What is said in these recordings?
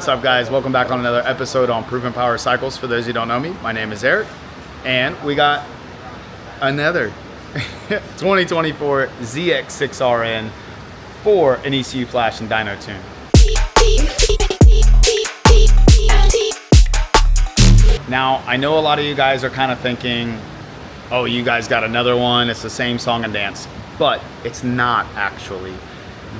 What's up, guys? Welcome back on another episode on Proven Power Cycles. For those who don't know me, my name is Eric, and we got another 2024 ZX-6R in for an ECU flash and dyno tune. Now, I know a lot of you guys are kind of thinking, oh, you guys got another one, it's the same song and dance, but it's not actually.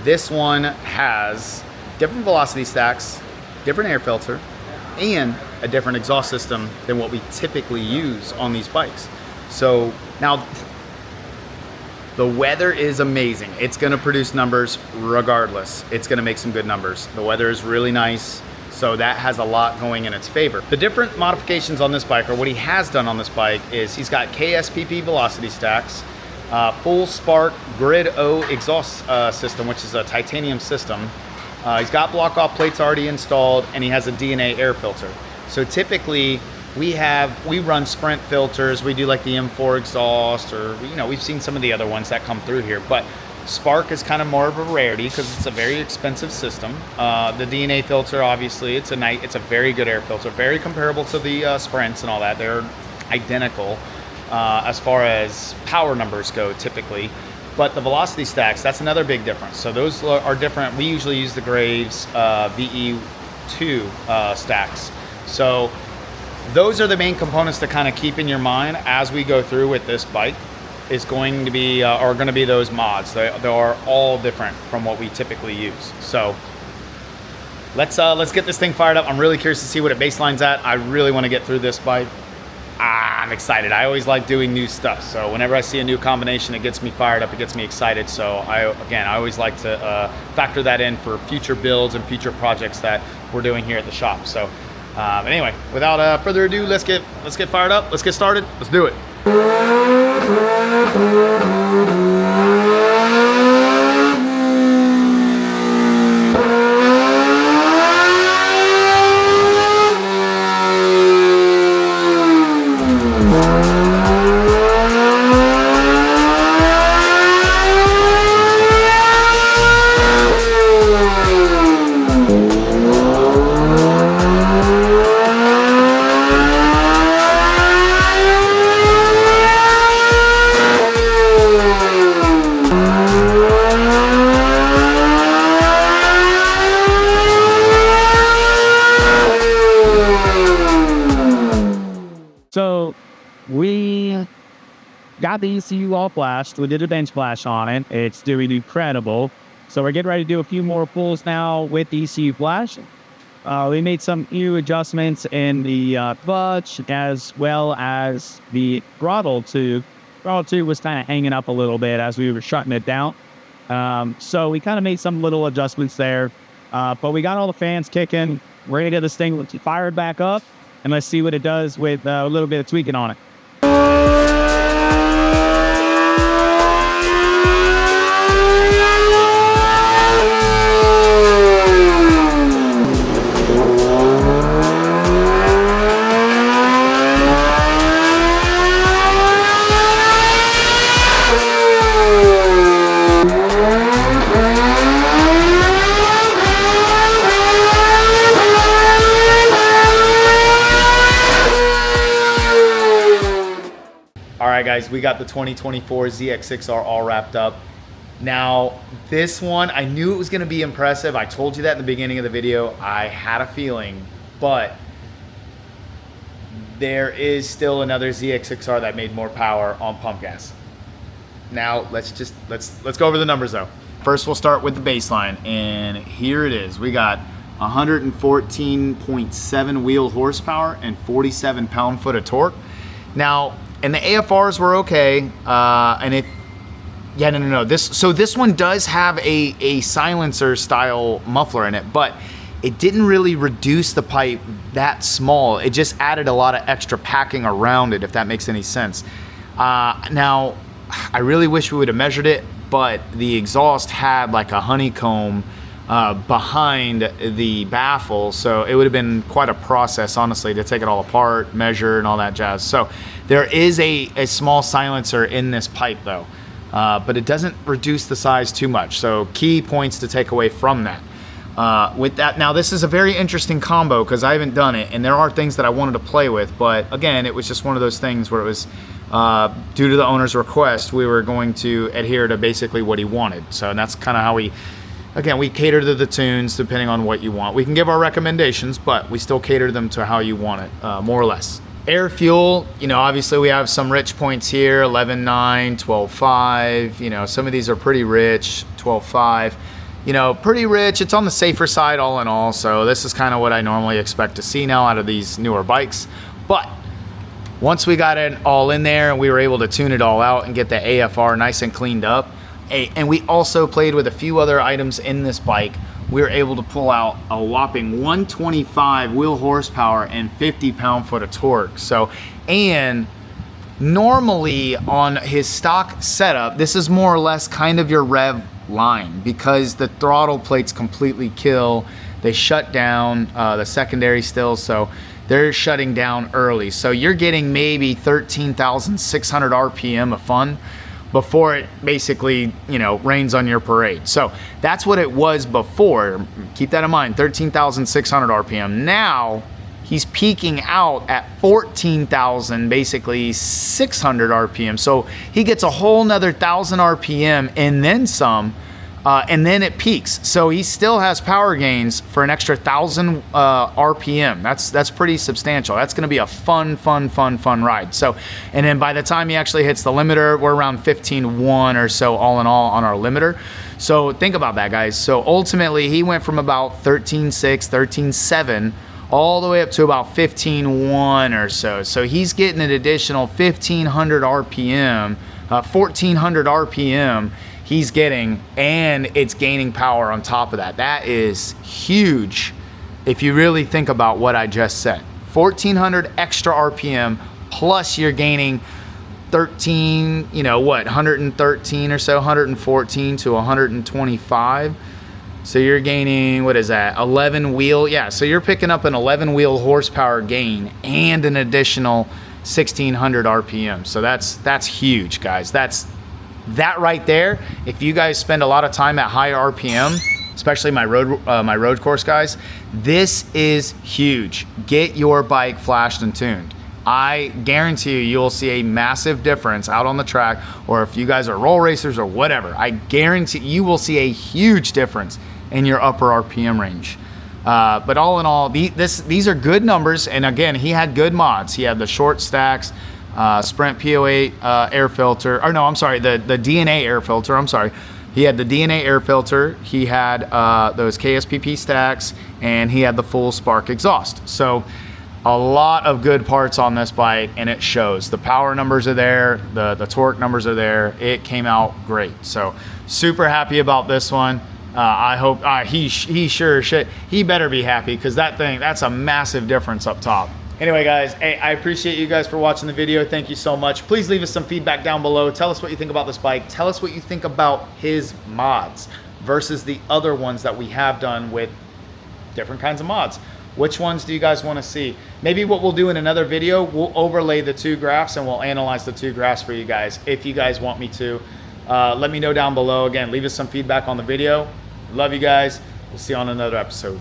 This one has different velocity stacks, different air filter, and a different exhaust system than what we typically use on these bikes. So now the weather is amazing. It's gonna produce numbers regardless. It's gonna make some good numbers. The weather is really nice, so that has a lot going in its favor. The different modifications on this bike, or what he has done on this bike, is he's got KSPP velocity stacks, full spark grid O exhaust system, which is a titanium system. He's got block off plates already installed, and he has a DNA air filter. So typically we run Sprint filters. We do like the M4 exhaust, or we've seen some of the other ones that come through here, but Spark is kind of more of a rarity because it's a very expensive system. The DNA filter, obviously, it's a very good air filter, very comparable to the Sprints and all that. They're identical as far as power numbers go typically. But the velocity stacks, that's another big difference. So those are different. We usually use the Graves VE2 stacks. So those are the main components to kind of keep in your mind as we go through with this bike. Is going to be those mods. They are all different from what we typically use. So let's get this thing fired up. I'm really curious to see what it baseline's at. I really want to get through this bike. I'm excited. I always like doing new stuff. So whenever I see a new combination, it gets me fired up. It gets me excited. So I always like to factor that in for future builds and future projects that we're doing here at the shop. So anyway, without further ado, let's get fired up. Let's get started. Let's do it. So we got the ECU all flashed. We did a bench flash on it. It's doing incredible. So we're getting ready to do a few more pulls now with the ECU flash. We made some few adjustments in the clutch as well as the throttle tube. Throttle tube was kind of hanging up a little bit as we were shutting it down. So we kind of made some little adjustments there. But we got all the fans kicking. We're going to get this thing fired back up. And let's see what it does with a little bit of tweaking on it. All right, guys, we got the 2024 ZX-6R all wrapped up. Now, this one, I knew it was going to be impressive. I told you that in the beginning of the video. I had a feeling, but there is still another ZX-6R that made more power on pump gas. Now, let's go over the numbers though. First, we'll start with the baseline, and here it is. We got 114.7 wheel horsepower and 47 pound-foot of torque. Now, and the AFRs were okay, This one does have a silencer style muffler in it, but it didn't really reduce the pipe that small. It just added a lot of extra packing around it, if that makes any sense. Now, I really wish we would have measured it, but the exhaust had like a honeycomb behind the baffle, so it would have been quite a process, honestly, to take it all apart, measure, and all that jazz. So there is a small silencer in this pipe though, but it doesn't reduce the size too much, so key points to take away from that. with that. Now this is a very interesting combo because I haven't done it, and there are things that I wanted to play with, but again, it was just one of those things where it was due to the owner's request, we were going to adhere to basically what he wanted. So that's kind of how we cater to the tunes depending on what you want. We can give our recommendations, but we still cater them to how you want it, more or less. Air fuel, you know, obviously we have some rich points here, 11.9, 12.5, you know, some of these are pretty rich, 12.5. You know, pretty rich. It's on the safer side all in all, so this is kind of what I normally expect to see now out of these newer bikes. But once we got it all in there and we were able to tune it all out and get the AFR nice and cleaned up, and we also played with a few other items in this bike, we were able to pull out a whopping 125 wheel horsepower and 50 pound-foot of torque. So, and normally on his stock setup, this is more or less kind of your rev line because the throttle plates completely kill. They shut down the secondary still, so they're shutting down early. So you're getting maybe 13,600 RPM of fun before it basically, you know, rains on your parade. So that's what it was before. Keep that in mind, 13,600 RPM. Now he's peaking out at 14,000, basically 600 RPM. So he gets a whole nother 1,000 RPM and then some, and then it peaks. So he still has power gains for an extra 1,000 RPM. That's pretty substantial. That's gonna be a fun ride. So, and then by the time he actually hits the limiter, we're around 15.1 or so all in all on our limiter. So think about that, guys. So ultimately he went from about 13.6, 13.7, all the way up to about 15.1 or so. So he's getting an additional 1,500 RPM, 1,400 RPM he's getting, and it's gaining power on top of that. That is huge if you really think about what I just said. 1,400 extra RPM, plus you're gaining 13, you know what, 113 or so, 114 to 125. So you're gaining, what is that, 11 wheel? Yeah, so you're picking up an 11 wheel horsepower gain and an additional 1,600 RPM. So that's huge, guys. That right there, if you guys spend a lot of time at high RPM, especially my road course guys, this is huge. Get your bike flashed and tuned. I guarantee you'll see a massive difference out on the track, or if you guys are roll racers or whatever, I guarantee you will see a huge difference in your upper RPM range. But all in all, these are good numbers, and again, he had good mods. He had the short stacks, Sprint PO8 air filter, or no, I'm sorry, the DNA air filter, I'm sorry. He had the DNA air filter, he had those KSPP stacks, and he had the full spark exhaust. So a lot of good parts on this bike, and it shows. The power numbers are there, the torque numbers are there. It came out great. So super happy about this one. I hope he sure shit, he better be happy, because that's a massive difference up top. Anyway, guys, hey, I appreciate you guys for watching the video. Thank you so much. Please leave us some feedback down below. Tell us what you think about this bike. Tell us what you think about his mods versus the other ones that we have done with different kinds of mods. Which ones do you guys want to see? Maybe what we'll do in another video, we'll overlay the two graphs and we'll analyze the two graphs for you guys if you guys want me to. Let me know down below. Again, leave us some feedback on the video. Love you guys. We'll see you on another episode.